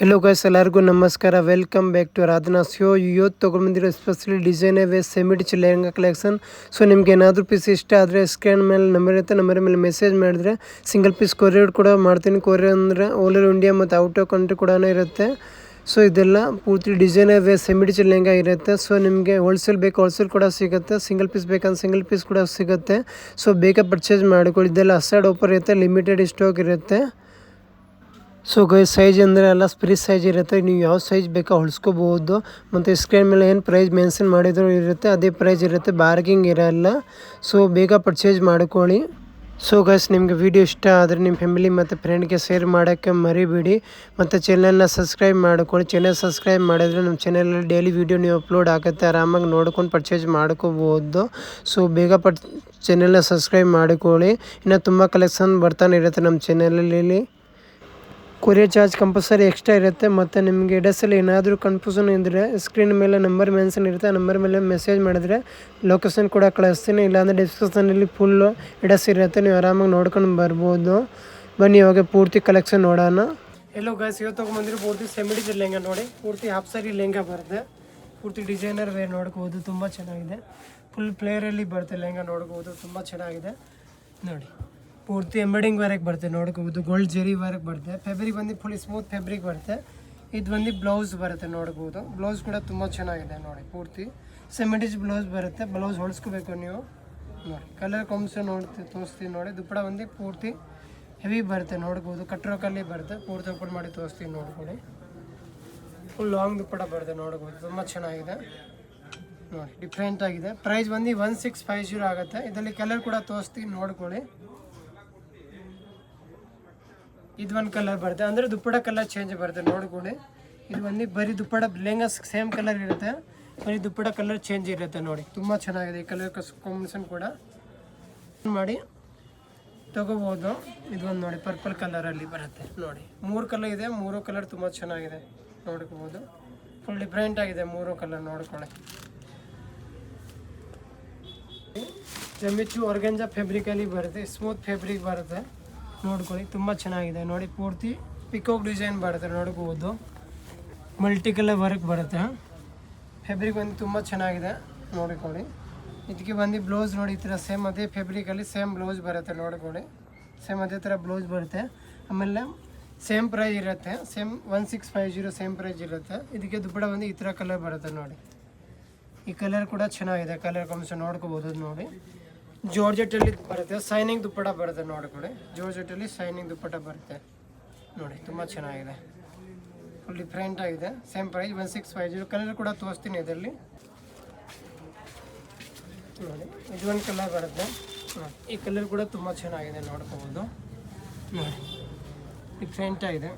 Hello guys, ಎಲ್ಲರಿಗೂ ನಮಸ್ಕಾರ. Welcome back to Radhana show. ಇವತ್ತು ತೊಗೊಂಡ್ಬಂದಿರೋ specially designer wears semi stitch lehenga collection. So ನಿಮ್ಗೆ ಏನಾದರೂ ಪೀಸ್ ಇಷ್ಟ ಆದರೆ ಸ್ಕ್ರೀನ್ ಮೇಲೆ ನಂಬರ್ ಇರುತ್ತೆ, ನಂಬರ್ ಮೇಲೆ ಮೆಸೇಜ್ ಮಾಡಿದ್ರೆ ಸಿಂಗಲ್ ಪೀಸ್ ಕೊರಿಯರ್ ಕೂಡ ಮಾಡ್ತೀನಿ. ಕೊರಿಯರ್ ಅಂದರೆ ಆಲ್ ಓವರ್ ಇಂಡಿಯಾ ಮತ್ತು ಔಟ್ ಆಫ್ ಕಂಟ್ರಿ ಕೂಡ ಇರುತ್ತೆ. ಸೊ ಇದೆಲ್ಲ ಪೂರ್ತಿ ಡಿಸೈನರ್ ವೇಸ್ ಸೆಮಿಡಿಚ್ ಲೆಹಂಗಾ ಇರುತ್ತೆ. ಸೊ ನಿಮಗೆ ಹೋಲ್ಸೇಲ್ ಬೇಕು ಹೋಲ್ಸೇಲ್ ಕೂಡ ಸಿಗುತ್ತೆ, ಸಿಂಗಲ್ ಪೀಸ್ ಬೇಕಂದ್ರೆ ಸಿಂಗಲ್ ಪೀಸ್ ಕೂಡ ಸಿಗುತ್ತೆ. ಸೊ ಬೇಗ ಪರ್ಚೇಸ್ ಮಾಡಿಕೊಳ್ಳಿ. ಇದೆಲ್ಲ ಅಸಾಡ್ ಆಫರ್ ಇರುತ್ತೆ, ಲಿಮಿಟೆಡ್ ಸ್ಟಾಕ್ ಇರುತ್ತೆ. ಸೊ ಸೈಜ್ ಅಂದರೆ ಎಲ್ಲ ಫ್ರೀ ಸೈಜ್ ಇರುತ್ತೆ, ನೀವು ಯಾವ ಸೈಜ್ ಬೇಕೋ ಹೊಲಿಸ್ಕೋಬೋದು. ಮತ್ತು ಸ್ಕ್ರೀನ್ ಮೇಲೆ ಏನು ಪ್ರೈಸ್ ಮೆನ್ಷನ್ ಮಾಡಿದ್ರು ಇರುತ್ತೆ, ಅದೇ ಪ್ರೈಸ್ ಇರುತ್ತೆ, ಬಾರ್ಗಿಂಗ್ ಇರೋಲ್ಲ. ಸೊ ಬೇಗ ಪರ್ಚೇಸ್ ಮಾಡ್ಕೊಳ್ಳಿ. ಸೊ ಗೈಸ್, ನಿಮಗೆ ವಿಡಿಯೋ ಇಷ್ಟ ಆದರೆ ನಿಮ್ಮ ಫ್ಯಾಮಿಲಿ ಮತ್ತು ಫ್ರೆಂಡ್ಗೆ ಶೇರ್ ಮಾಡೋಕ್ಕೆ ಮರಿಬೇಡಿ. ಮತ್ತು ಚಾನಲ್ನ ಸಬ್ಸ್ಕ್ರೈಬ್ ಮಾಡ್ಕೊಳ್ಳಿ. ಚಾನಲ್ ಸಬ್ಸ್ಕ್ರೈಬ್ ಮಾಡಿದ್ರೆ ನಮ್ಮ ಚಾನಲಲ್ಲಿ ಡೈಲಿ ವೀಡಿಯೋ ನೀವು ಅಪ್ಲೋಡ್ ಆಗುತ್ತೆ, ಆರಾಮಾಗಿ ನೋಡ್ಕೊಂಡು ಪರ್ಚೇಸ್ ಮಾಡ್ಕೋಬೋದು. ಸೊ ಬೇಗ ಚಾನಲ್ನ ಸಬ್ಸ್ಕ್ರೈಬ್ ಮಾಡಿಕೊಳ್ಳಿ. ಇನ್ನು ತುಂಬ ಕಲೆಕ್ಷನ್ ಬರ್ತಾನೆ ಇರುತ್ತೆ ನಮ್ಮ ಚಾನಲಲ್ಲಿ. ಕೊರಿಯರ್ ಚಾರ್ಜ್ ಕಂಪಲ್ಸರಿ ಎಕ್ಸ್ಟ್ರಾ ಇರುತ್ತೆ. ಮತ್ತು ನಿಮಗೆ ಎಡ್ರೆಸ್ಸಲ್ಲಿ ಏನಾದರೂ ಕನ್ಫ್ಯೂಷನ್ ಇದ್ದರೆ ಸ್ಕ್ರೀನ್ ಮೇಲೆ ನಂಬರ್ ಮೆನ್ಷನ್ ಇರುತ್ತೆ, ಆ ನಂಬರ್ ಮೇಲೆ ಮೆಸೇಜ್ ಮಾಡಿದ್ರೆ ಲೊಕೇಶನ್ ಕೂಡ ಕಳಿಸ್ತೀನಿ. ಇಲ್ಲಾಂದರೆ ಡಿಸ್ಕ್ರಿಪ್ಷನಲ್ಲಿ ಫುಲ್ಲು ಎಡ್ರೆಸ್ ಇರುತ್ತೆ, ನೀವು ಆರಾಮಾಗಿ ನೋಡ್ಕೊಂಡು ಬರ್ಬೋದು. ಬನ್ನಿ ಇವಾಗ ಪೂರ್ತಿ ಕಲೆಕ್ಷನ್ ನೋಡೋಣ. ಎಲ್ಲೋ ಗೈಸ್, ಇವತ್ತು ತೊಗೊಂಬಂದಿರೋ ಪೂರ್ತಿ ಸೆಮಿಡಿಚ್ ಲೆಹಂಗಾ ನೋಡಿ. ಪೂರ್ತಿ ಹಾಫ್ ಸಾರಿ ಲೆಹಂಗಾ ಬರುತ್ತೆ, ಪೂರ್ತಿ ಡಿಸೈನರ್ ವೇರ್ ನೋಡ್ಕೋಬೋದು, ತುಂಬ ಚೆನ್ನಾಗಿದೆ. ಫುಲ್ ಪ್ಲೇಯರಲ್ಲಿ ಬರುತ್ತೆ ಲೆಹಂಗಾ, ನೋಡ್ಕೋಬೋದು, ತುಂಬ ಚೆನ್ನಾಗಿದೆ ನೋಡಿ. ಪೂರ್ತಿ ಎಂಬ್ರಾಯ್ಡಿಂಗ್ ವರ್ಕ್ ಬರುತ್ತೆ, ನೋಡ್ಕೋಬೋದು. ಗೋಲ್ಡ್ ಜೆರಿ ವರ್ಕ್ ಬರುತ್ತೆ. ಫ್ಯಾಬ್ರಿಕ್ ಬಂದು ಫುಲ್ ಸ್ಮೂತ್ ಫ್ಯಾಬ್ರಿಕ್ ಬರುತ್ತೆ. ಇದು ಬಂದು ಬ್ಲೌಸ್ ಬರುತ್ತೆ, ನೋಡ್ಬೋದು. ಬ್ಲೌಸ್ ಕೂಡ ತುಂಬ ಚೆನ್ನಾಗಿದೆ ನೋಡಿ. ಪೂರ್ತಿ ಸೆಮಿಡಿಚ್ ಬ್ಲೌಸ್ ಬರುತ್ತೆ. ಬ್ಲೌಸ್ ಹೊಲಿಸ್ಕೋಬೇಕು ನೀವು ನೋಡಿ. ಕಲರ್ ಕಾಂಬಿನೇಷನ್ ತೋರಿಸ್ತೀನಿ ನೋಡಿ. ದುಪ್ಪಡ ಬಂದು ಪೂರ್ತಿ ಹೆವಿ ಬರುತ್ತೆ, ನೋಡ್ಬೋದು. ಕಟ್ರೋಕಲ್ಲಿ ಬರುತ್ತೆ, ಪೂರ್ತಿ ಓಪನ್ ಮಾಡಿ ತೋರಿಸ್ತೀನಿ ನೋಡ್ಕೊಳ್ಳಿ. ಫುಲ್ ಲಾಂಗ್ ದುಪ್ಪಡ ಬರುತ್ತೆ, ನೋಡ್ಬೋದು, ತುಂಬ ಚೆನ್ನಾಗಿದೆ ನೋಡಿ. ಡಿಫ್ರೆಂಟ್ ಆಗಿದೆ. ಪ್ರೈಸ್ ಬಂದು 1650 ಆಗುತ್ತೆ. ಇದರಲ್ಲಿ ಕಲರ್ ಕೂಡ ತೋರಿಸ್ತೀನಿ ನೋಡ್ಕೊಳ್ಳಿ. ಇದು ಒಂದು ಕಲರ್ ಬರುತ್ತೆ, ಅಂದರೆ ದುಪ್ಪಡ ಕಲರ್ ಚೇಂಜ್ ಬರುತ್ತೆ, ನೋಡ್ಕೊಳ್ಳಿ. ಇದು ಬಂದು ಬರೀ ದುಪ್ಪಡ ಲೆಹಂಗಾ ಸೇಮ್ ಕಲರ್ ಇರುತ್ತೆ, ಬರೀ ದುಪ್ಪಡ ಕಲರ್ ಚೇಂಜ್ ಇರುತ್ತೆ ನೋಡಿ. ತುಂಬ ಚೆನ್ನಾಗಿದೆ ಈ ಕಲರ್ ಕಾಂಬಿನೇಷನ್ ಕೂಡ ಮಾಡಿ ತಗೋಬೋದು. ಇದು ಒಂದು ನೋಡಿ, ಪರ್ಪಲ್ ಕಲರಲ್ಲಿ ಬರುತ್ತೆ ನೋಡಿ. 3 ಕಲರ್ ಇದೆ, 3 ಕಲರ್ ತುಂಬ ಚೆನ್ನಾಗಿದೆ, ನೋಡ್ಕೋಬೋದು. ಫುಲ್ ಡಿಫ್ರೆಂಟ್ ಆಗಿದೆ 3 ಕಲರ್, ನೋಡ್ಕೊಳ್ಳಿ. ಜಮಿಚು ಆರ್ಗಂಜಾ ಫ್ಯಾಬ್ರಿಕಲ್ಲಿ ಬರುತ್ತೆ, ಸ್ಮೂತ್ ಫ್ಯಾಬ್ರಿಕ್ ಬರುತ್ತೆ, ನೋಡ್ಕೊಳ್ಳಿ. ತುಂಬ ಚೆನ್ನಾಗಿದೆ ನೋಡಿ. ಪೂರ್ತಿ ಪಿಕೋಕ್ ಡಿಸೈನ್ ಬರುತ್ತೆ, ನೋಡ್ಕೋಬೋದು. ಮಲ್ಟಿ ಕಲರ್ ವರ್ಕ್ ಬರುತ್ತೆ. ಫ್ಯಾಬ್ರಿಕ್ ಬಂದು ತುಂಬ ಚೆನ್ನಾಗಿದೆ, ನೋಡಿಕೊಳ್ಳಿ. ಇದಕ್ಕೆ ಬಂದು ಬ್ಲೌಸ್ ನೋಡಿ, ಈ ಥರ ಸೇಮ್ ಅದೇ ಫ್ಯಾಬ್ರಿಕಲ್ಲಿ ಸೇಮ್ ಬ್ಲೌಸ್ ಬರುತ್ತೆ, ನೋಡ್ಕೊಳ್ಳಿ. ಸೇಮ್ ಅದೇ ಥರ ಬ್ಲೌಸ್ ಬರುತ್ತೆ. ಆಮೇಲೆ ಸೇಮ್ ಪ್ರೈಸ್ ಇರುತ್ತೆ, ಸೇಮ್ 1650 ಸೇಮ್ ಪ್ರೈಸ್ ಇರುತ್ತೆ. ಇದಕ್ಕೆ ದುಪ್ಪಡ ಬಂದು ಈ ಥರ ಕಲರ್ ಬರುತ್ತೆ ನೋಡಿ. ಈ ಕಲರ್ ಕೂಡ ಚೆನ್ನಾಗಿದೆ, ಕಲರ್ ಕಾಂಬಿನೇಷನ್ ನೋಡ್ಕೋಬೋದು ನೋಡಿ. ಜಾರ್ಜೆಟಲ್ಲಿ ಬರುತ್ತೆ, ಸೈನಿಂಗ್ ದುಪ್ಪಟ ಬರುತ್ತೆ, ನೋಡ್ಕೊಳ್ಳಿ. ಜಾರ್ಜೆಟಲ್ಲಿ ಸೈನಿಂಗ್ ದುಪ್ಪಟ ಬರುತ್ತೆ ನೋಡಿ, ತುಂಬ ಚೆನ್ನಾಗಿದೆ. ಫುಲ್ ಡಿಫ್ರೆಂಟ್ ಆಗಿದೆ. Same price 1650. ಕಲರ್ ಕೂಡ ತೋರಿಸ್ತೀನಿ ಇದರಲ್ಲಿ ನೋಡಿ. ಇದು ಒಂದು ಕಲರ್ ಬರುತ್ತೆ ನೋಡಿ. ಈ ಕಲರ್ ಕೂಡ ತುಂಬ ಚೆನ್ನಾಗಿದೆ, ನೋಡ್ಕೋಬೋದು ನೋಡಿ. ಡಿಫ್ರೆಂಟ್ ಆಗಿದೆ.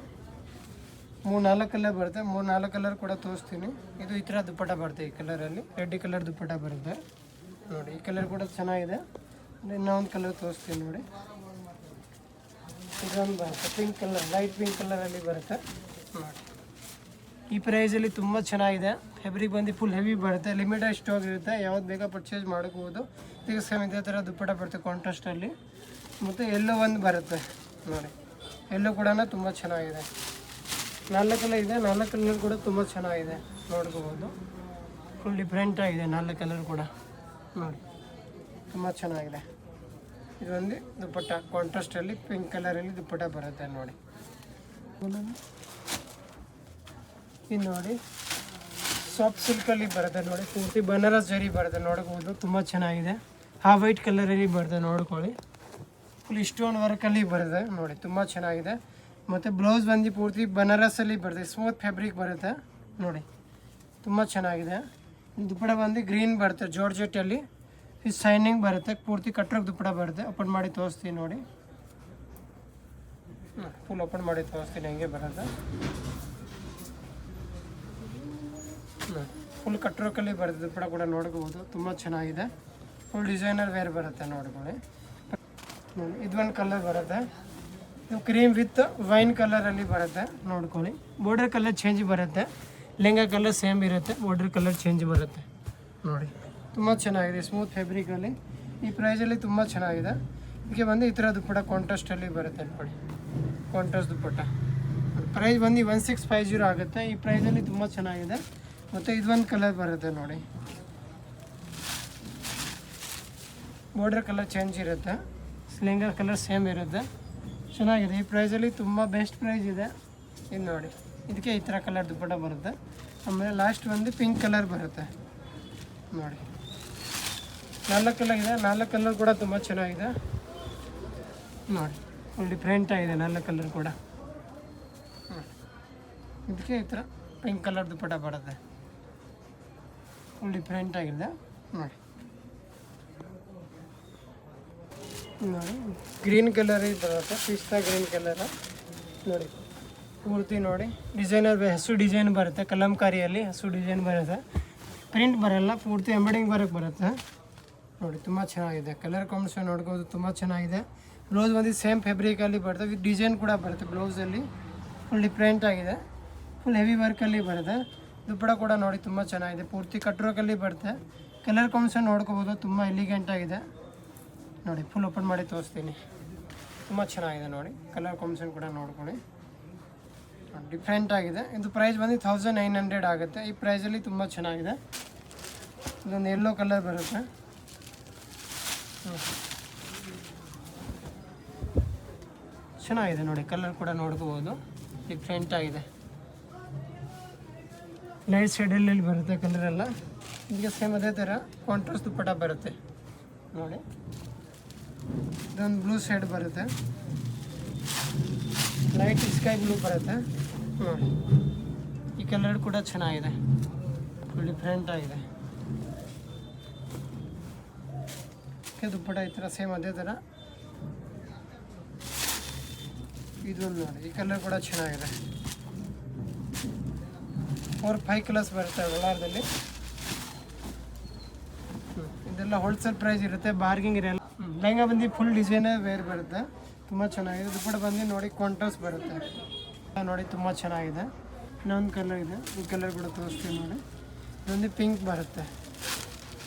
3-4 ಕಲರ್ ಬರುತ್ತೆ, 3-4 ಕಲರ್ ಕೂಡ ತೋರಿಸ್ತೀನಿ. ಇದು ಈ ಥರ ದುಪ್ಪಟ ಬರುತ್ತೆ, ಈ ಕಲರಲ್ಲಿ ರೆಡ್ ಕಲರ್ ದುಪ್ಪಟ ಬರುತ್ತೆ ನೋಡಿ. ಈ ಕಲರ್ ಕೂಡ ಚೆನ್ನಾಗಿದೆ. ಇನ್ನೊಂದು ಕಲರ್ ತೋರಿಸ್ತೀನಿ ನೋಡಿ. ಇದೊಂದು ಬರುತ್ತೆ ಪಿಂಕ್ ಕಲರ್, ಲೈಟ್ ಪಿಂಕ್ ಕಲರಲ್ಲಿ ಬರುತ್ತೆ ನೋಡಿ. ಈ ಪ್ರೈಸಲ್ಲಿ ತುಂಬ ಚೆನ್ನಾಗಿದೆ. ಫ್ಯಾಬ್ರಿಕ್ ಬಂದು ಫುಲ್ ಹೆವಿ ಬರುತ್ತೆ, ಲಿಮಿಟೆಡ್ ಸ್ಟಾಕ್ ಇರುತ್ತೆ, ಯಾವ್ದು ಬೇಗ ಪರ್ಚೇಸ್ ಮಾಡ್ಕೋಬೋದು. ಈಗ ಸೇಮ್ ಇದೇ ಥರ ದುಪ್ಪಟ ಬರುತ್ತೆ ಕಾಂಟ್ರಾಸ್ಟಲ್ಲಿ. ಮತ್ತು ಎಲ್ಲೋ ಒಂದು ಬರುತ್ತೆ ನೋಡಿ. ಎಲ್ಲೋ ಕೂಡ ತುಂಬ ಚೆನ್ನಾಗಿದೆ. 4 ಕಲರ್ ಇದೆ, 4 ಕಲರ್ ಕೂಡ ತುಂಬ ಚೆನ್ನಾಗಿದೆ, ನೋಡ್ಕೋಬೋದು. ಫುಲ್ ಡಿಫ್ರೆಂಟ್ ಆಗಿದೆ 4 ಕಲರ್ ಕೂಡ ನೋಡಿ, ತುಂಬ ಚೆನ್ನಾಗಿದೆ. ಇದೊಂದು ದುಪ್ಪಟ್ಟ ಕಾಂಟ್ರಾಸ್ಟಲ್ಲಿ ಪಿಂಕ್ ಕಲರಲ್ಲಿ ದುಪ್ಪಟ್ಟ ಬರುತ್ತೆ ನೋಡಿ. ಇದು ನೋಡಿ, ಸಾಫ್ಟ್ ಸಿಲ್ಕಲ್ಲಿ ಬರುತ್ತೆ ನೋಡಿ. ಪೂರ್ತಿ ಬನಾರಸ್ ಜರಿ ಬರುತ್ತೆ, ನೋಡ್ಬೋದು, ತುಂಬ ಚೆನ್ನಾಗಿದೆ. ವೈಟ್ ಕಲರಲ್ಲಿ ಬರುತ್ತೆ, ನೋಡ್ಕೊಳ್ಳಿ. ಫುಲ್ ಸ್ಟೋನ್ ವರ್ಕಲ್ಲಿ ಬರುತ್ತೆ ನೋಡಿ, ತುಂಬ ಚೆನ್ನಾಗಿದೆ. ಮತ್ತು ಬ್ಲೌಸ್ ಬಂದು ಪೂರ್ತಿ ಬನಾರಸಲ್ಲಿ ಬರುತ್ತೆ, ಸ್ಮೂತ್ ಫ್ಯಾಬ್ರಿಕ್ ಬರುತ್ತೆ ನೋಡಿ, ತುಂಬ ಚೆನ್ನಾಗಿದೆ. ದುಪ್ಪಡ ಬಂದು ಗ್ರೀನ್ ಬರುತ್ತೆ, ಜಾರ್ಜೆಟಲ್ಲಿ. ಇದು ಸೈನಿಂಗ್ ಬರುತ್ತೆ, ಪೂರ್ತಿ ಕಟ್ರೋಕ್ ದುಪ್ಪಡ ಬರುತ್ತೆ. ಓಪನ್ ಮಾಡಿ ತೋರಿಸ್ತೀನಿ ನೋಡಿ. ಫುಲ್ ಓಪನ್ ಮಾಡಿ ತೋರಿಸ್ತೀನಿ, ಹೆಂಗೆ ಬರುತ್ತೆ. ಫುಲ್ ಕಟ್ರೋಕಲ್ಲಿ ಬರುತ್ತೆ ದುಪ್ಪಡ ಕೂಡ, ನೋಡ್ಕೋಬೋದು, ತುಂಬ ಚೆನ್ನಾಗಿದೆ. ಫುಲ್ ಡಿಸೈನರ್ ವೇರ್ ಬರುತ್ತೆ, ನೋಡ್ಕೊಳ್ಳಿ. ಇದು ಒಂದು ಕಲರ್ ಬರುತ್ತೆ, ಇದು ಕ್ರೀಮ್ ವಿತ್ ವೈನ್ ಕಲರಲ್ಲಿ ಬರುತ್ತೆ, ನೋಡ್ಕೊಳ್ಳಿ. ಬಾರ್ಡರ್ ಕಲರ್ ಚೇಂಜ್ ಬರುತ್ತೆ, ಲೆಹಂಗಾ ಕಲರ್ ಸೇಮ್ ಇರುತ್ತೆ, ಬಾರ್ಡರ್ ಕಲರ್ ಚೇಂಜ್ ಬರುತ್ತೆ ನೋಡಿ. ತುಂಬ ಚೆನ್ನಾಗಿದೆ, ಸ್ಮೂತ್ ಫ್ಯಾಬ್ರಿಕಲ್ಲಿ. ಈ ಪ್ರೈಸಲ್ಲಿ ತುಂಬ ಚೆನ್ನಾಗಿದೆ. ಇದಕ್ಕೆ ಬಂದು ಈ ಥರ ದುಪ್ಪಟ ಕಾಂಟ್ರಾಸ್ಟಲ್ಲಿ ಬರುತ್ತೆ ನೋಡಿ, ಕಾಂಟ್ರಾಸ್ಟ್ ದುಪ್ಪಟ ಪ್ರೈಸ್ ಬಂದು 1650 ಆಗುತ್ತೆ. ಈ ಪ್ರೈಸಲ್ಲಿ ತುಂಬ ಚೆನ್ನಾಗಿದೆ. ಮತ್ತು ಇದೊಂದು ಕಲರ್ ಬರುತ್ತೆ ನೋಡಿ, ಬಾರ್ಡರ್ ಕಲರ್ ಚೇಂಜ್ ಇರುತ್ತೆ, ಲೆಹಂಗಾ ಕಲರ್ ಸೇಮ್ ಇರುತ್ತೆ, ಚೆನ್ನಾಗಿದೆ. ಈ ಪ್ರೈಸಲ್ಲಿ ತುಂಬ ಬೆಸ್ಟ್ ಪ್ರೈಸ್ ಇದೆ. ಇದು ನೋಡಿ, ಇದಕ್ಕೆ ಈ ಥರ ಕಲರ್ ದುಪ್ಪಟ್ಟ ಬರುತ್ತೆ. ಆಮೇಲೆ ಲಾಸ್ಟ್ ಒಂದು ಪಿಂಕ್ ಕಲರ್ ಬರುತ್ತೆ ನೋಡಿ. 4 ಕಲರ್ ಇದೆ, 4 ಕಲರ್ ಕೂಡ ತುಂಬ ಚೆನ್ನಾಗಿದೆ ನೋಡಿ. ಫುಲ್ ಡಿಫ್ರೆಂಟ್ ಆಗಿದೆ 4 ಕಲರ್ ಕೂಡ. ಇದಕ್ಕೆ ಈ ಥರ ಪಿಂಕ್ ಕಲರ್ ದುಪ್ಪಟ್ಟ ಬರುತ್ತೆ, ಫುಲ್ ಡಿಫ್ರೆಂಟ್ ಆಗಿದೆ ನೋಡಿ. ನೋಡಿ ಗ್ರೀನ್ ಕಲರ್ ಬರುತ್ತೆ, ಪಿಸ್ತಾ ಗ್ರೀನ್ ಕಲರ್ ನೋಡಿ. ಪೂರ್ತಿ ನೋಡಿ ಡಿಸೈನರ್ ಹಸು ಡಿಸೈನ್ ಬರುತ್ತೆ, ಕಲಂಕಾರಿಯಲ್ಲಿ ಹಸು ಡಿಸೈನ್ ಬರುತ್ತೆ, ಪ್ರಿಂಟ್ ಬರೋಲ್ಲ, ಪೂರ್ತಿ ಎಂಬ್ರಾಯ್ಡಿಂಗ್ ಬರೋಕ್ಕೆ ಬರುತ್ತೆ ನೋಡಿ. ತುಂಬ ಚೆನ್ನಾಗಿದೆ. ಕಲರ್ ಕಾಂಬಿನೇಷನ್ ನೋಡ್ಬೋದು, ತುಂಬ ಚೆನ್ನಾಗಿದೆ. ಬ್ಲೌಸ್ ಬಂದು ಸೇಮ್ ಫ್ಯಾಬ್ರಿಕಲ್ಲಿ ಬರುತ್ತೆ, ವಿತ್ ಡಿಸೈನ್ ಕೂಡ ಬರುತ್ತೆ ಬ್ಲೌಸಲ್ಲಿ. ಫುಲ್ ಡಿಫ್ರೆಂಟ್ ಆಗಿದೆ, ಫುಲ್ ಹೆವಿ ವರ್ಕಲ್ಲಿ ಬರುತ್ತೆ. ದುಪ್ಪಡ ಕೂಡ ನೋಡಿ ತುಂಬ ಚೆನ್ನಾಗಿದೆ, ಪೂರ್ತಿ ಕಟ್ರೋಕಲ್ಲಿ ಬರುತ್ತೆ. ಕಲರ್ ಕಾಂಬಿನೇಷನ್ ನೋಡ್ಕೋಬೋದು, ತುಂಬ ಎಲಿಗೆಂಟ್ ಆಗಿದೆ ನೋಡಿ. ಫುಲ್ ಓಪನ್ ಮಾಡಿ ತೋರಿಸ್ತೀನಿ, ತುಂಬ ಚೆನ್ನಾಗಿದೆ ನೋಡಿ. ಕಲರ್ ಕಾಂಬಿನೇಷನ್ ಕೂಡ ನೋಡ್ಕೊಳ್ಳಿ, ಡಿಫ್ರೆಂಟ್ ಆಗಿದೆ. ಇದು ಪ್ರೈಸ್ ಬಂದು 1900 ಆಗುತ್ತೆ. ಈ ಪ್ರೈಸಲ್ಲಿ ತುಂಬ ಚೆನ್ನಾಗಿದೆ. ಇದೊಂದು ಯೆಲ್ಲೋ ಕಲರ್ ಬರುತ್ತೆ, ಚೆನ್ನಾಗಿದೆ ನೋಡಿ. ಕಲರ್ ಕೂಡ ನೋಡ್ಕೋಬೋದು, ಡಿಫ್ರೆಂಟ್ ಆಗಿದೆ. ಲೈಟ್ ಶೇಡಲ್ಲಿ ಬರುತ್ತೆ ಕಲರೆಲ್ಲ. ಇದಕ್ಕೆ ಸೇಮ್ ಅದೇ ಥರ ಕಾಂಟ್ರಾಸ್ಟ್ ದುಪ್ಪಟ್ಟ ಬರುತ್ತೆ ನೋಡಿ. ಇದೊಂದು ಬ್ಲೂ ಶೇಡ್ ಬರುತ್ತೆ, ಲೈಟ್ ಸ್ಕೈ ಬ್ಲೂ ಬರುತ್ತೆ ನೋಡಿ. ಈ ಕಲರ್ ಕೂಡ ಚೆನ್ನಾಗಿದೆ, ಫುಲ್ ಡಿಫ್ರೆಂಟ್ ಆಗಿದೆ. ದುಪ್ಪಟ್ಟ ಈ ಥರ ಸೇಮ್ ಅದೇ ಥರ. ಇದೊಂದು ನೋಡಿ, ಈ ಕಲರ್ ಕೂಡ ಚೆನ್ನಾಗಿದೆ. 4-5 ಕಲರ್ಸ್ ಬರುತ್ತೆ ಒಳಾರದಲ್ಲಿ. ಇದೆಲ್ಲ ಹೋಲ್ಸೇಲ್ ಪ್ರೈಸ್ ಇರುತ್ತೆ, ಬಾರ್ಗಿಂಗ್ ಇರಲ್ಲ. ಲೆಹಂಗಾ ಬಂದು ಫುಲ್ ಡಿಸೈನರ್ ವೇರ್ ಬರುತ್ತೆ, ತುಂಬ ಚೆನ್ನಾಗಿದೆ. ದುಪ್ಪಟ್ಟ ಬಂದು ನೋಡಿ ಕಾಂಟ್ರಾಸ್ಟ್ ಬರುತ್ತೆ ನೋಡಿ, ತುಂಬ ಚೆನ್ನಾಗಿದೆ. ಇನ್ನೊಂದು ಕಲರ್ ಇದೆ, ಈ ಕಲರ್ ಕೂಡ ತೋರಿಸ್ತೀವಿ ನೋಡಿ. ಇದೊಂದು ಪಿಂಕ್ ಬರುತ್ತೆ,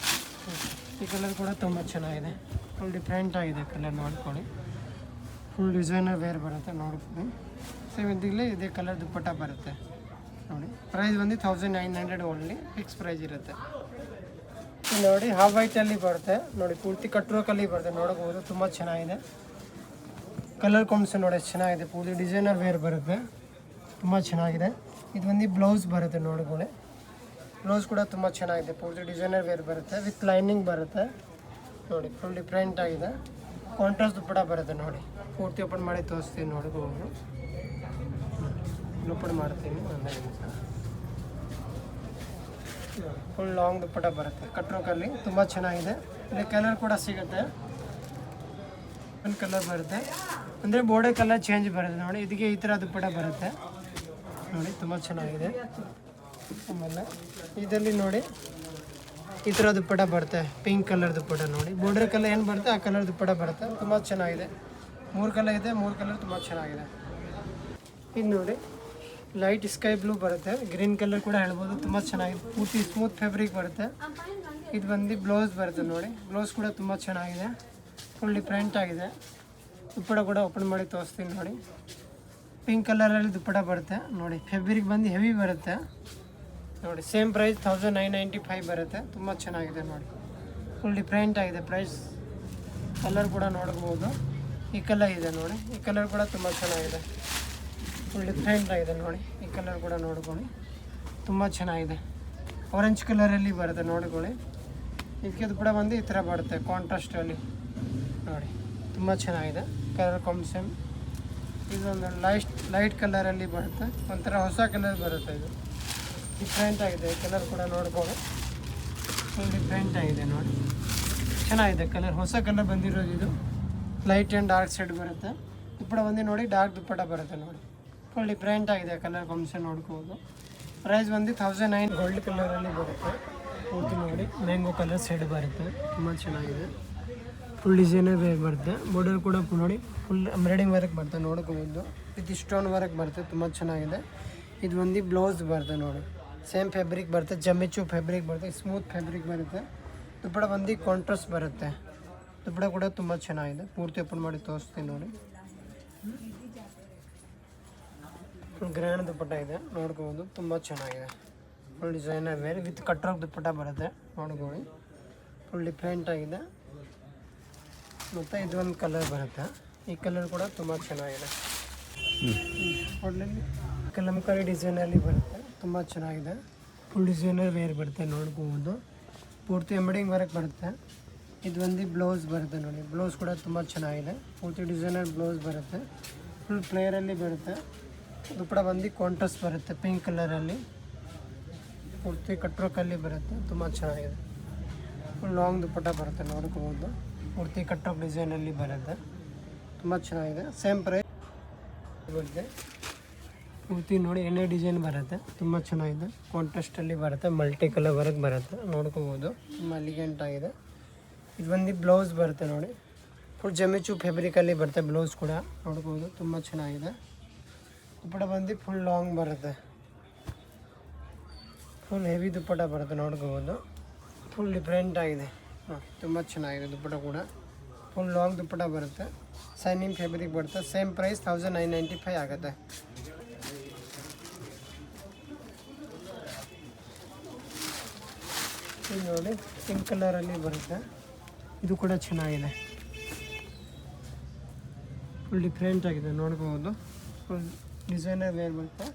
ಈ ಕಲರ್ ಕೂಡ ತುಂಬ ಚೆನ್ನಾಗಿದೆ, ಫುಲ್ ಡಿಫ್ರೆಂಟ್ ಆಗಿದೆ ಕಲರ್ ನೋಡ್ಕೊಳ್ಳಿ. ಫುಲ್ ಡಿಸೈನರ್ ವೇರ್ ಬರುತ್ತೆ ನೋಡ್ಕೊಳ್ಳಿ. ಸೇಮ್ ಇದ್ದಿಲ್ಲೇ ಇದೇ ಕಲರ್ ದುಪ್ಪಟ್ಟ ಬರುತ್ತೆ ನೋಡಿ. ಪ್ರೈಸ್ ಬಂದು 1900 ಓನ್ಲಿ, ಫಿಕ್ಸ್ ಪ್ರೈಸ್ ಇರುತ್ತೆ. ನೋಡಿ ಹಾಫ್ ವೈಟಲ್ಲಿ ಬರುತ್ತೆ ನೋಡಿ, ಪೂರ್ತಿ ಕಟ್ರೋಕಲ್ಲಿ ಬರುತ್ತೆ ನೋಡಬಹುದು, ತುಂಬ ಚೆನ್ನಾಗಿದೆ. ಕಲರ್ ಕಾಂಬಿನೇಷನ್ ನೋಡಿ ಎಷ್ಟು ಚೆನ್ನಾಗಿದೆ, ಪೂರ್ತಿ ಡಿಸೈನರ್ ವೇರ್ ಬರುತ್ತೆ, ತುಂಬ ಚೆನ್ನಾಗಿದೆ. ಇದು ಒಂದು ಬ್ಲೌಸ್ ಬರುತ್ತೆ ನೋಡ್ಕೊಳ್ಳಿ. ಬ್ಲೌಸ್ ಕೂಡ ತುಂಬ ಚೆನ್ನಾಗಿದೆ, ಪೂರ್ತಿ ಡಿಸೈನರ್ ವೇರ್ ಬರುತ್ತೆ, ವಿತ್ ಲೈನಿಂಗ್ ಬರುತ್ತೆ ನೋಡಿ. ಫುಲ್ ಡಿಫ್ರೆಂಟ್ ಆಗಿದೆ, ಕಾಂಟ್ರಾಸ್ಟ್ ದುಪ್ಪಟ್ಟ ಬರುತ್ತೆ ನೋಡಿ. ಪೂರ್ತಿ ಓಪನ್ ಮಾಡಿ ತೋರಿಸ್ತೀನಿ ನೋಡ್ಬೋದು. ಓಪನ್ ಮಾಡ್ತೀನಿ ಒಂದೇ ನಿಮಿಷ. ಫುಲ್ ಲಾಂಗ್ ದುಪ್ಪಟ್ಟ ಬರುತ್ತೆ ಕಟ್ರೋಕಲ್ಲಿ, ತುಂಬ ಚೆನ್ನಾಗಿದೆ. ಇಲ್ಲಿ ಕಲರ್ ಕೂಡ ಸಿಗುತ್ತೆ, ಒಂದು ಕಲರ್ ಬರುತ್ತೆ ಅಂದರೆ ಬೋರ್ಡರ್ ಕಲರ್ ಚೇಂಜ್ ಬರುತ್ತೆ ನೋಡಿ. ಇದಕ್ಕೆ ಈ ಥರ ದುಪ್ಪಟ್ಟ ಬರುತ್ತೆ ನೋಡಿ, ತುಂಬ ಚೆನ್ನಾಗಿದೆ. ಆಮೇಲೆ ಇದರಲ್ಲಿ ನೋಡಿ ಈ ಥರ ದುಪ್ಪಟ್ಟ ಬರುತ್ತೆ, ಪಿಂಕ್ ಕಲರ್ ದುಪ್ಪಟ್ಟ ನೋಡಿ. ಬಾರ್ಡರ್ ಕಲರ್ ಏನು ಬರುತ್ತೆ ಆ ಕಲರ್ ದುಪ್ಪಟ್ಟ ಬರುತ್ತೆ, ತುಂಬ ಚೆನ್ನಾಗಿದೆ. 3 ಕಲರ್ ಇದೆ, 3 ಕಲರ್ ತುಂಬ ಚೆನ್ನಾಗಿದೆ. ಇದು ನೋಡಿ ಲೈಟ್ ಸ್ಕೈ ಬ್ಲೂ ಬರುತ್ತೆ, ಗ್ರೀನ್ ಕಲರ್ ಕೂಡ ಹೇಳ್ಬೋದು, ತುಂಬ ಚೆನ್ನಾಗಿದೆ. ಪೂರ್ತಿ ಸ್ಮೂತ್ ಫ್ಯಾಬ್ರಿಕ್ ಬರುತ್ತೆ. ಇದು ಬಂದು ಬ್ಲೌಸ್ ಬರುತ್ತೆ ನೋಡಿ, ಬ್ಲೌಸ್ ಕೂಡ ತುಂಬ ಚೆನ್ನಾಗಿದೆ, ಫುಲ್ ಡಿಫ್ರೆಂಟ್ ಆಗಿದೆ. ದುಪ್ಪಟ್ಟ ಕೂಡ ಓಪನ್ ಮಾಡಿ ತೋರಿಸ್ತೀನಿ ನೋಡಿ. ಪಿಂಕ್ ಕಲರಲ್ಲಿ ದುಪ್ಪಟ್ಟ ಬರುತ್ತೆ ನೋಡಿ. ಫ್ಯಾಬ್ರಿಕ್ ಬಂದು ಹೆವಿ ಬರುತ್ತೆ ನೋಡಿ. ಸೇಮ್ ಪ್ರೈಸ್ 1995 ಬರುತ್ತೆ, ತುಂಬ ಚೆನ್ನಾಗಿದೆ ನೋಡಿ, ಫುಲ್ ಡಿಫ್ರೆಂಟ್ ಆಗಿದೆ ಪ್ರೈಸ್. ಕಲರ್ ಕೂಡ ನೋಡ್ಬೋದು, ಈ ಕಲರ್ ಇದೆ ನೋಡಿ, ಈ ಕಲರ್ ಕೂಡ ತುಂಬ ಚೆನ್ನಾಗಿದೆ, ಫುಲ್ ಡಿಫ್ರೆಂಟ್ ಆಗಿದೆ ನೋಡಿ. ಈ ಕಲರ್ ಕೂಡ ನೋಡ್ಕೊಳ್ಳಿ, ತುಂಬ ಚೆನ್ನಾಗಿದೆ. ಆರೆಂಜ್ ಕಲರಲ್ಲಿ ಬರುತ್ತೆ ನೋಡ್ಕೊಳ್ಳಿ. ಇದಕ್ಕೆ ದುಪ್ಪಟ್ಟ ಬಂದು ಈ ಥರ ಬರುತ್ತೆ ಕಾಂಟ್ರಾಸ್ಟಲ್ಲಿ ನೋಡಿ, ತುಂಬ ಚೆನ್ನಾಗಿದೆ ಕಲರ್ ಕಾಂಬಿನೇಷನ್. ಇದೊಂದು ಲೈಟ್ ಕಲರಲ್ಲಿ ಬರುತ್ತೆ, ಒಂಥರ ಹೊಸ ಕಲರ್ ಬರುತ್ತೆ. ಇದು ಡಿಫ್ರೆಂಟ್ ಆಗಿದೆ, ಕಲರ್ ಕೂಡ ನೋಡ್ಬೋದು, ಫುಲ್ ಡಿಫ್ರೆಂಟ್ ಆಗಿದೆ ನೋಡಿ, ಚೆನ್ನಾಗಿದೆ ಕಲರ್. ಹೊಸ ಕಲರ್ ಬಂದಿರೋದು ಇದು, ಲೈಟ್ ಆ್ಯಂಡ್ ಡಾರ್ಕ್ ಶೇಡ್ ಬರುತ್ತೆ. ದುಪ್ಪಟ್ಟ ಬಂದು ನೋಡಿ ಡಾರ್ಕ್ ದುಪ್ಪಟ್ಟ ಬರುತ್ತೆ ನೋಡಿ, ಫುಲ್ ಡಿಫ್ರೆಂಟ್ ಆಗಿದೆ ಕಲರ್ ಕಾಂಬಿನೇಷನ್ ನೋಡ್ಬೋದು. ಪ್ರೈಸ್ ಬಂದು 1900. ಗೋಲ್ಡ್ ಕಲರಲ್ಲಿ ಬರುತ್ತೆ, ಪೂರ್ತಿ ನೋಡಿ ಮ್ಯಾಂಗೋ ಕಲರ್ ಶೇಡ್ ಬರುತ್ತೆ, ತುಂಬ ಚೆನ್ನಾಗಿದೆ. ಫುಲ್ ಡಿಸೈನರ್ ವೇರ್ ಬರುತ್ತೆ, ಬಾರ್ಡರ್ ಕೂಡ ನೋಡಿ ಫುಲ್ ಎಂಬ್ರಾಯ್ಡಿಂಗ್ ವರ್ಕ್ ಬರುತ್ತೆ ನೋಡ್ಕೋಬೋದು, ವಿತ್ ಸ್ಟೋನ್ ವರ್ಕ್ ಬರುತ್ತೆ, ತುಂಬ ಚೆನ್ನಾಗಿದೆ. ಇದು ಒಂದು ಬ್ಲೌಸ್ ಬರುತ್ತೆ ನೋಡಿ, ಸೇಮ್ ಫ್ಯಾಬ್ರಿಕ್ ಬರುತ್ತೆ, ಜಮ್ಮಿಚು ಫ್ಯಾಬ್ರಿಕ್ ಬರುತ್ತೆ, ಸ್ಮೂತ್ ಫ್ಯಾಬ್ರಿಕ್ ಬರುತ್ತೆ. ದುಪ್ಪಟ್ಟ ಬಂದು ಕಾಂಟ್ರಾಸ್ಟ್ ಬರುತ್ತೆ, ದುಪ್ಪಟ್ಟ ಕೂಡ ತುಂಬ ಚೆನ್ನಾಗಿದೆ. ಪೂರ್ತಿ ಓಪನ್ ಮಾಡಿ ತೋರಿಸ್ತೀನಿ ನೋಡಿ. ಫುಲ್ ಗ್ರ್ಯಾಂಡ್ ದುಪ್ಪಟ್ಟ ಇದೆ ನೋಡ್ಕೋಬೋದು, ತುಂಬ ಚೆನ್ನಾಗಿದೆ. ಫುಲ್ ಡಿಸೈನರ್ ವೇರ್ ವಿತ್ ಕಟ್ರೋಕ್ ದುಪ್ಪಟ್ಟ ಬರುತ್ತೆ ನೋಡ್ಕೊಳ್ಳಿ. ಫುಲ್ ಡಿಫ್ರೆಂಟ್ ಆಗಿದೆ. ಮತ್ತು ಇದೊಂದು ಕಲರ್ ಬರುತ್ತೆ, ಈ ಕಲರ್ ಕೂಡ ತುಂಬ ಚೆನ್ನಾಗಿದೆ. ಒಳ್ಳೆಯಲ್ಲಿ ಕಲಂಕಾರಿ ಡಿಸೈನಲ್ಲಿ ಬರುತ್ತೆ, ತುಂಬ ಚೆನ್ನಾಗಿದೆ. ಫುಲ್ ಡಿಸೈನರ್ ವೇರ್ ಬರುತ್ತೆ ನೋಡ್ಕೋಬೋದು. ಪೂರ್ತಿ ಎಂಬಡಿಂಗ್ ವರ್ಕ್ ಬರುತ್ತೆ. ಇದು ಒಂದು ಬ್ಲೌಸ್ ಬರುತ್ತೆ ನೋಡಿ, ಬ್ಲೌಸ್ ಕೂಡ ತುಂಬ ಚೆನ್ನಾಗಿದೆ. ಪೂರ್ತಿ ಡಿಸೈನರ್ ಬ್ಲೌಸ್ ಬರುತ್ತೆ, ಫುಲ್ ಪ್ಲೇಯರಲ್ಲಿ ಬರುತ್ತೆ. ದುಪ್ಪಟ ಬಂದು ಕಾಂಟ್ರಾಸ್ಟ್ ಬರುತ್ತೆ ಪಿಂಕ್ ಕಲರಲ್ಲಿ, ಪೂರ್ತಿ ಕಟ್ರೋಕಲ್ಲಿ ಬರುತ್ತೆ, ತುಂಬ ಚೆನ್ನಾಗಿದೆ. ಫುಲ್ ಲಾಂಗ್ ದುಪ್ಪಟ ಬರುತ್ತೆ ನೋಡ್ಕೋಬೋದು. ಪೂರ್ತಿ ಕಟ್ರೋಕ್ ಡಿಸೈನಲ್ಲಿ ಬರುತ್ತೆ, ತುಂಬ ಚೆನ್ನಾಗಿದೆ. ಸೇಮ್ ಪ್ರೈಸ್ ಬರುತ್ತೆ. ಪೂರ್ತಿ ನೋಡಿ ಎಣ್ಣೆ ಡಿಸೈನ್ ಬರುತ್ತೆ, ತುಂಬ ಚೆನ್ನಾಗಿದೆ. ಕಾಂಟ್ರಾಸ್ಟಲ್ಲಿ ಬರುತ್ತೆ, ಮಲ್ಟಿ ಕಲರ್ ವರ್ಕ್ ಬರುತ್ತೆ ನೋಡ್ಕೋಬೋದು, ತುಂಬ ಎಲಿಗೆಂಟ್ ಆಗಿದೆ. ಇದು ಒಂದು ಬ್ಲೌಸ್ ಬರುತ್ತೆ ನೋಡಿ, ಫುಲ್ ಜಮಿಚು ಫ್ಯಾಬ್ರಿಕಲ್ಲಿ ಬರುತ್ತೆ ಬ್ಲೌಸ್ ಕೂಡ ನೋಡ್ಬೋದು, ತುಂಬ ಚೆನ್ನಾಗಿದೆ. ದುಪ್ಪಟ ಬಂದು ಫುಲ್ ಲಾಂಗ್ ಬರುತ್ತೆ, ಫುಲ್ ಹೆವಿ ದುಪ್ಪಟ ಬರುತ್ತೆ ನೋಡ್ಕೋಬೋದು. ಫುಲ್ ಡಿಫ್ರೆಂಟ್ ಆಗಿದೆ ನೋಡಿ, ತುಂಬ ಚೆನ್ನಾಗಿದೆ. ದುಪ್ಪಟ ಕೂಡ ಫುಲ್ ಲಾಂಗ್ ದುಪ್ಪಟ ಬರುತ್ತೆ, ಸೈನಿಂಗ್ ಫ್ಯಾಬ್ರಿಕ್ ಬರುತ್ತೆ. ಸೇಮ್ ಪ್ರೈಸ್ 1995 ಆಗುತ್ತೆ. ಇದು ನೋಡಿ ಪಿಂಕ್ ಕಲರಲ್ಲಿ ಬರುತ್ತೆ, ಇದು ಕೂಡ ಚೆನ್ನಾಗಿದೆ. ಫುಲ್ ಡಿಫ್ರೆಂಟ್ ಆಗಿದೆ ನೋಡ್ಕೋಬೋದು. ಫುಲ್ ಡಿಸೈನರ್ ವೇರ್ ಬರುತ್ತೆ.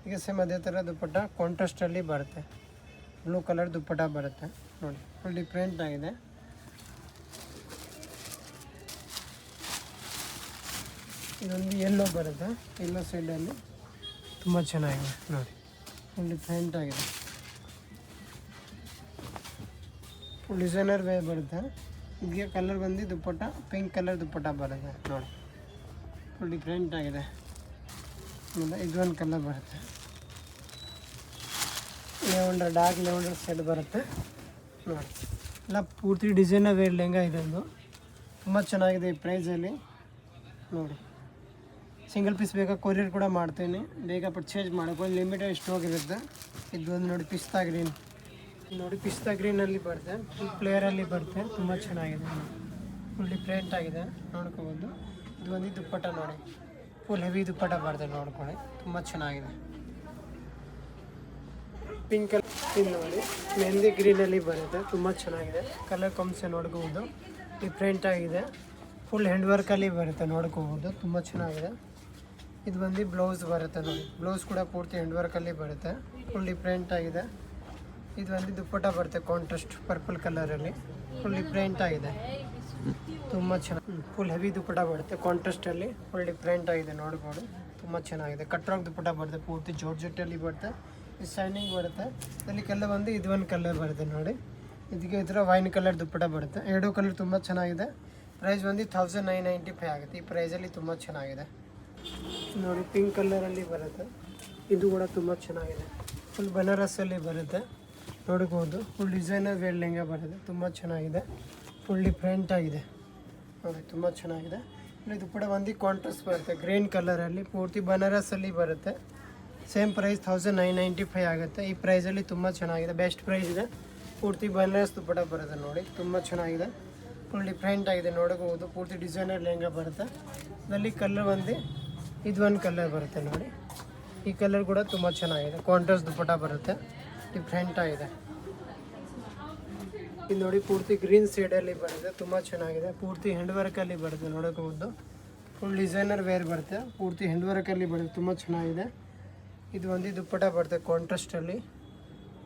ಈಗ ಸೇಮ್ ಅದೇ ಥರ ದುಪ್ಪಟ್ಟ ಕಾಂಟ್ರಾಸ್ಟಲ್ಲಿ ಬರುತ್ತೆ, ಬ್ಲೂ ಕಲರ್ ದುಪ್ಪಟ್ಟ ಬರುತ್ತೆ ನೋಡಿ, ಫುಲ್ ಡಿಫ್ರೆಂಟ್ ಆಗಿದೆ. ಇದೊಂದು ಎಲ್ಲೋ ಬರುತ್ತೆ, ಎಲ್ಲೋ ಸೈಡಲ್ಲಿ ತುಂಬ ಚೆನ್ನಾಗಿದೆ ನೋಡಿ, ಫುಲ್ ಡಿಫ್ರೆಂಟ್ ಆಗಿದೆ. ಫುಲ್ ಡಿಸೈನರ್ ವೇರ್ ಬರುತ್ತೆ. ಇದಕ್ಕೆ ಕಲರ್ ಬಂದು ದುಪ್ಪಟ್ಟ ಪಿಂಕ್ ಕಲರ್ ದುಪ್ಪಟ್ಟ ಬರುತ್ತೆ ನೋಡಿ, ಫುಲ್ ಡಿಫ್ರೆಂಟ್ ಆಗಿದೆ. ಆಮೇಲೆ ಇದೊಂದು ಕಲರ್ ಬರುತ್ತೆ, ಲೆವೆಂಡರ್ ಡಾರ್ಕ್ ಲೆವೆಂಡರ್ ಸೆಟ್ ಬರುತ್ತೆ ನೋಡಿ. ಎಲ್ಲ ಪೂರ್ತಿ ಡಿಸೈನರ್ ವೇರ್ ಲೆಹಂಗಾ ಇದೊಂದು, ತುಂಬ ಚೆನ್ನಾಗಿದೆ ಈ ಪ್ರೈಸಲ್ಲಿ ನೋಡಿ. ಸಿಂಗಲ್ ಪೀಸ್ ಬೇಕಾ ಕೊರಿಯರ್ ಕೂಡ ಮಾಡ್ತೀನಿ, ಬೇಗ ಪರ್ಚೇಸ್ ಮಾಡೋಕೆ ಲಿಮಿಟೆಡ್ ಸ್ಟಾಕ್ ಇರುತ್ತೆ. ಇದೊಂದು ನೋಡಿ ಪಿಸ್ತಾ ಗ್ರೀನ್ ನೋಡಿ, ಪಿಸ್ತಾ ಗ್ರೀನಲ್ಲಿ ಬರುತ್ತೆ, ಫುಲ್ ಪ್ಲೇಯರಲ್ಲಿ ಬರುತ್ತೆ, ತುಂಬ ಚೆನ್ನಾಗಿದೆ. ಫುಲ್ ಡಿಫ್ರೆಂಟ್ ಆಗಿದೆ ನೋಡ್ಕೋಬೋದು. ಇದು ಒಂದು ದುಪ್ಪಟ್ಟ ನೋಡಿ, ಫುಲ್ ಹೆವಿ ದುಪ್ಪಟ್ಟ ಬರುತ್ತೆ ನೋಡ್ಕೊಳ್ಳಿ, ತುಂಬ ಚೆನ್ನಾಗಿದೆ. ಪಿಂಕ್ ಕಲರ್ ನೋಡಿ, ಮೆಹಂದಿ ಗ್ರೀನಲ್ಲಿ ಬರುತ್ತೆ, ತುಂಬ ಚೆನ್ನಾಗಿದೆ. ಕಲರ್ ಕಾಂಬಿನೇಷನ್ ನೋಡ್ಕೋಬೋದು, ಡಿಫ್ರೆಂಟ್ ಆಗಿದೆ. ಫುಲ್ ಹ್ಯಾಂಡ್ ವರ್ಕಲ್ಲಿ ಬರುತ್ತೆ ನೋಡ್ಕೋಬೋದು, ತುಂಬ ಚೆನ್ನಾಗಿದೆ. ಇದು ಬಂದು ಬ್ಲೌಸ್ ಬರುತ್ತೆ ನೋಡಿ, ಬ್ಲೌಸ್ ಕೂಡ ಪೂರ್ತಿ ಹ್ಯಾಂಡ್ ವರ್ಕಲ್ಲಿ ಬರುತ್ತೆ, ಫುಲ್ ಡಿಫ್ರೆಂಟ್ ಆಗಿದೆ. ಇದು ಒಂದು ದುಪ್ಪಟ್ಟ ಬರುತ್ತೆ ಕಾಂಟ್ರಾಸ್ಟ್ ಪರ್ಪಲ್ ಕಲರಲ್ಲಿ, ಫುಲ್ ಡಿಫ್ರೆಂಟ್ ಆಗಿದೆ, ತುಂಬ ಚೆನ್ನಾಗಿ. ಫುಲ್ ಹೆವಿ ದುಪ್ಪಟ್ಟ ಬರುತ್ತೆ ಕಾಂಟ್ರಾಸ್ಟಲ್ಲಿ, ಫುಲ್ ಡಿಫ್ರೆಂಟ್ ಆಗಿದೆ ನೋಡ್ಬೋದು, ತುಂಬ ಚೆನ್ನಾಗಿದೆ. ಕಟ್ರಾಕ್ ದುಪ್ಪಟ್ಟ ಬರುತ್ತೆ, ಪೂರ್ತಿ ಜಾರ್ಜೆಟ್ಟಲ್ಲಿ ಬರುತ್ತೆ, ಇದು ಶೈನಿಂಗ್ ಬರುತ್ತೆ. ಇದರಲ್ಲಿ ಕಲರ್ ಬಂದು ಇದು ಒಂದು ಕಲರ್ ಬರುತ್ತೆ ನೋಡಿ, ಇದಕ್ಕೆ ಈ ಥರ ವೈನ್ ಕಲರ್ ದುಪ್ಪಟ್ಟ ಬರುತ್ತೆ. ಎರಡು ಕಲರ್ ತುಂಬ ಚೆನ್ನಾಗಿದೆ. ಪ್ರೈಸ್ ಬಂದು 1995 ಆಗುತ್ತೆ. ಈ ಪ್ರೈಸಲ್ಲಿ ತುಂಬ ಚೆನ್ನಾಗಿದೆ ನೋಡಿ. ಪಿಂಕ್ ಕಲರಲ್ಲಿ ಬರುತ್ತೆ, ಇದು ಕೂಡ ತುಂಬ ಚೆನ್ನಾಗಿದೆ. ಫುಲ್ ಬನಾರಸಲ್ಲಿ ಬರುತ್ತೆ ನೋಡ್ಬೋದು. ಫುಲ್ ಡಿಸೈನರ್ ವೇರ್ ಲೆಹಂಗಾ ಬರುತ್ತೆ, ತುಂಬ ಚೆನ್ನಾಗಿದೆ. ಫುಲ್ ಡಿಫ್ರೆಂಟ್ ಆಗಿದೆ ನೋಡಿ, ತುಂಬ ಚೆನ್ನಾಗಿದೆ. ಇದು ಕೂಡ ಒಂದು ಕಾಂಟ್ರಾಸ್ಟ್ ಬರುತ್ತೆ ಗ್ರೀನ್ ಕಲರಲ್ಲಿ, ಪೂರ್ತಿ ಬನಾರಸಲ್ಲಿ ಬರುತ್ತೆ. ಸೇಮ್ ಪ್ರೈಸ್ 1995 ಆಗುತ್ತೆ. ಈ ಪ್ರೈಸಲ್ಲಿ ತುಂಬ ಚೆನ್ನಾಗಿದೆ, ಬೆಸ್ಟ್ ಪ್ರೈಸ್ ಇದೆ. ಪೂರ್ತಿ ಬನಾರಸ್ ದುಪ್ಪಟ್ಟ ಬರುತ್ತೆ ನೋಡಿ, ತುಂಬ ಚೆನ್ನಾಗಿದೆ. ಫುಲ್ ಡಿಫ್ರೆಂಟ್ ಆಗಿದೆ ನೋಡ್ಬೋದು. ಪೂರ್ತಿ ಡಿಸೈನರ್ ಲೆಹಂಗಾ ಬರುತ್ತೆ. ಇದರಲ್ಲಿ ಕಲರ್ ಬಂದು ಇದು ಒಂದು ಕಲರ್ ಬರುತ್ತೆ ನೋಡಿ, ಈ ಕಲರ್ ಕೂಡ ತುಂಬ ಚೆನ್ನಾಗಿದೆ. ಕಾಂಟ್ರಾಸ್ಟ್ ದುಪ್ಪಟ್ಟ ಬರುತ್ತೆ, ಡಿಫ್ರೆಂಟ್ ಆಗಿದೆ. ಇದು ನೋಡಿ ಪೂರ್ತಿ ಗ್ರೀನ್ ಶೇಡಲ್ಲಿ ಬರುತ್ತೆ, ತುಂಬ ಚೆನ್ನಾಗಿದೆ. ಪೂರ್ತಿ ಹ್ಯಾಂಡ್ ವರ್ಕಲ್ಲಿ ಬರುತ್ತೆ ನೋಡೋಬಹುದು. ಫುಲ್ ಡಿಸೈನರ್ ವೇರ್ ಬರುತ್ತೆ, ಪೂರ್ತಿ ಹ್ಯಾಂಡ್ ವರ್ಕಲ್ಲಿ ಬರುತ್ತೆ, ತುಂಬ ಚೆನ್ನಾಗಿದೆ. ಇದು ಒಂದು ದುಪ್ಪಟ್ಟ ಬರುತ್ತೆ ಕಾಂಟ್ರಾಸ್ಟಲ್ಲಿ,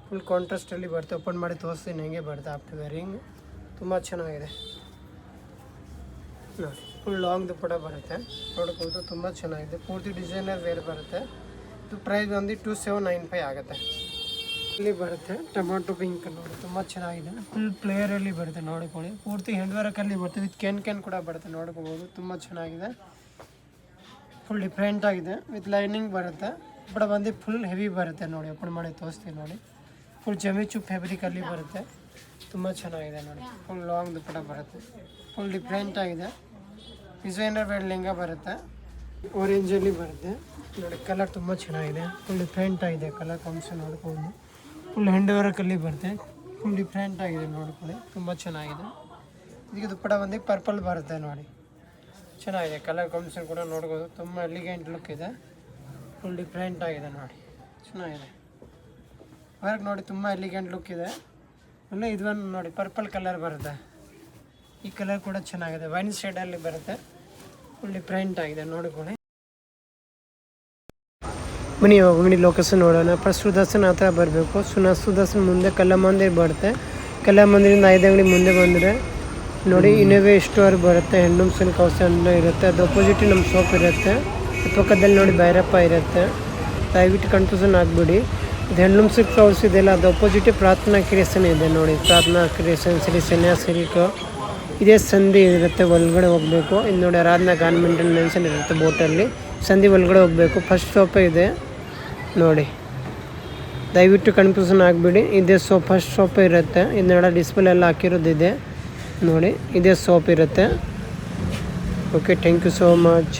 ಫುಲ್ ಕಾಂಟ್ರಾಸ್ಟಲ್ಲಿ ಬರುತ್ತೆ. ಓಪನ್ ಮಾಡಿ ತೋರಿಸ್ತೀನಿ ಹೆಂಗೆ ಬರುತ್ತೆ ಆಫ್ಟರ್ ವೇರಿಂಗ್, ತುಂಬ ಚೆನ್ನಾಗಿದೆ ನೋಡಿ. ಫುಲ್ ಲಾಂಗ್ ದುಪ್ಪಟ್ಟ ಬರುತ್ತೆ ನೋಡ್ಬೋದು, ತುಂಬ ಚೆನ್ನಾಗಿದೆ. ಪೂರ್ತಿ ಡಿಸೈನರ್ ವೇರ್ ಬರುತ್ತೆ. ಇದು ಪ್ರೈಸ್ ಒಂದು 2795 ಆಗುತ್ತೆ. ಇಲ್ಲಿ ಬರುತ್ತೆ ಟೊಮಾಟೊ ಪಿಂಕ್ ನೋಡಿ, ತುಂಬ ಚೆನ್ನಾಗಿದೆ. ಫುಲ್ ಪ್ಲೇಯರಲ್ಲಿ ಬರುತ್ತೆ ನೋಡ್ಕೊಳ್ಳಿ. ಪೂರ್ತಿ ಹ್ಯಾಂಡ್ ವರ್ಕಲ್ಲಿ ಬರುತ್ತೆ, ವಿತ್ ಕ್ಯಾನ್ ಕೂಡ ಬರುತ್ತೆ ನೋಡ್ಕೋಬೋದು, ತುಂಬ ಚೆನ್ನಾಗಿದೆ. ಫುಲ್ ಡಿಫ್ರೆಂಟ್ ಆಗಿದೆ, ವಿತ್ ಲೈನಿಂಗ್ ಬರುತ್ತೆ. ಬಟ್ ಬಂದು ಫುಲ್ ಹೆವಿ ಬರುತ್ತೆ ನೋಡಿ, ಓಪನ್ ಮಾಡಿ ತೋರಿಸ್ತೀನಿ ನೋಡಿ. ಫುಲ್ ಜಮಿಚು ಫ್ಯಾಬ್ರಿಕಲ್ಲಿ ಬರುತ್ತೆ, ತುಂಬ ಚೆನ್ನಾಗಿದೆ ನೋಡಿ. ಫುಲ್ ಲಾಂಗ್ ದುಪ್ಪಟ್ಟ ಬರುತ್ತೆ, ಫುಲ್ ಡಿಫ್ರೆಂಟ್ ಆಗಿದೆ. ಡಿಸೈನರ್ ವೇರ್ ಲೆಹಂಗಾ ಬರುತ್ತೆ, ಆರೆಂಜಲ್ಲಿ ಬರುತ್ತೆ ನೋಡಿ. ಕಲರ್ ತುಂಬ ಚೆನ್ನಾಗಿದೆ, ಫುಲ್ ಡಿಫ್ರೆಂಟ್ ಆಗಿದೆ. ಕಲರ್ ಕಾಂಬಿನೇಷನ್ ನೋಡ್ಕೊಂಡು ಫುಲ್ ಹ್ಯಾಂಡ್ ವರ್ಕಲ್ಲಿ ಬರುತ್ತೆ, ಫುಲ್ ಡಿಫ್ರೆಂಟ್ ಆಗಿದೆ ನೋಡ್ಕೊಳ್ಳಿ, ತುಂಬ ಚೆನ್ನಾಗಿದೆ. ಇದಕ್ಕೆ ದುಪ್ಪಟ್ಟ ಬಂದು ಪರ್ಪಲ್ ಬರುತ್ತೆ ನೋಡಿ, ಚೆನ್ನಾಗಿದೆ. ಕಲರ್ ಕಾಂಬಿನೇಷನ್ ಕೂಡ ನೋಡ್ಬೋದು, ತುಂಬ ಎಲಿಗೆಂಟ್ ಲುಕ್ ಇದೆ. ಫುಲ್ ಡಿಫ್ರೆಂಟ್ ಆಗಿದೆ ನೋಡಿ, ಚೆನ್ನಾಗಿದೆ. ವರ್ಕ್ ನೋಡಿ ತುಂಬ ಎಲಿಗೆಂಟ್ ಲುಕ್ ಇದೆ. ಆಮೇಲೆ ಇದೊಂದು ನೋಡಿ ಪರ್ಪಲ್ ಕಲರ್ ಬರುತ್ತೆ, ಈ ಕಲರ್ ಕೂಡ ಚೆನ್ನಾಗಿದೆ, ವೈನ್ ಶೇಡಲ್ಲಿ ಬರುತ್ತೆ, ಫುಲ್ ಡಿಫ್ರೆಂಟ್ ಆಗಿದೆ ನೋಡಿಕೊಳ್ಳಿ. ಬನ್ನಿ ಇವಾಗ ಅಂಗಡಿ ಲೊಕೇಶನ್ ನೋಡೋಣ. ಫಸ್ಟ್ ಸುದರ್ಶನ್ ಹತ್ರ ಬರಬೇಕು. ಸುದರ್ಶನ್ ಮುಂದೆ ಕಲ್ಲ ಮಂದಿರ ಬರುತ್ತೆ. ಕಲ್ಲ ಮಂದಿರಿಂದ 5 ಅಂಗಡಿ ಮುಂದೆ ಬಂದರೆ ನೋಡಿ ಇನ್ನೋವೆ ಸ್ಟೋರ್ ಬರುತ್ತೆ, ಹೆಣ್ಣುಮ್ ಸಿಲ್ಕ್ ಹೌಸ್ ಅಂತ ಇರುತ್ತೆ. ಅದು ಅಪೋಸಿಟ್ ನಮ್ಮ ಶಾಪ್ ಇರುತ್ತೆ. ಪಕ್ಕದಲ್ಲಿ ನೋಡಿ ಭೈರಪ್ಪ ಇರುತ್ತೆ. ದಯವಿಟ್ಟು ಕನ್ಫ್ಯೂಷನ್ ಆಗಬೇಡಿ. ಇದು ಹೆಣ್ಣುಮ್ ಸಿಲ್ಕ್ ಹೌಸ್ ಇದೆಯಲ್ಲ, ಅದು ಅಪೋಸಿಟ್ ಪ್ರಾರ್ಥನಾ ಕ್ರಿಯೇಷನ್ ಇದೆ ನೋಡಿ. ಪ್ರಾರ್ಥನಾ ಕ್ರಿಯೇಷನ್ ಶ್ರೀ ಸನ್ಯಾ ಸಿಲ್ಕ್ ಇದೇ ಸಂಧಿ ಇರುತ್ತೆ, ಒಳಗಡೆ ಹೋಗಬೇಕು. ಇದು ನೋಡಿ ಆರಾಧನಾ ಗಾರ್ಮೆಂಟ್ ಮೆನ್ಷನ್ ಇರುತ್ತೆ ಬೋಟಲ್ಲಿ. ಸಂಧಿ ಒಳಗಡೆ ಹೋಗಬೇಕು. ಫಸ್ಟ್ ಶಾಪೇ ಇದೆ ನೋಡಿ, ದಯವಿಟ್ಟು ಕನ್ಫ್ಯೂಷನ್ ಆಗಬೇಡಿ. ಇದೇ ಫಸ್ಟ್ ಶಾಪ್ ಇರುತ್ತೆ. ಇದನ್ನೆಲ್ಲ ಡಿಸ್ಪ್ಲೇ ಎಲ್ಲ ಹಾಕಿರೋದಿದೆ ನೋಡಿ, ಇದೇ ಶಾಪ್ ಇರುತ್ತೆ. Okay, thank you so much.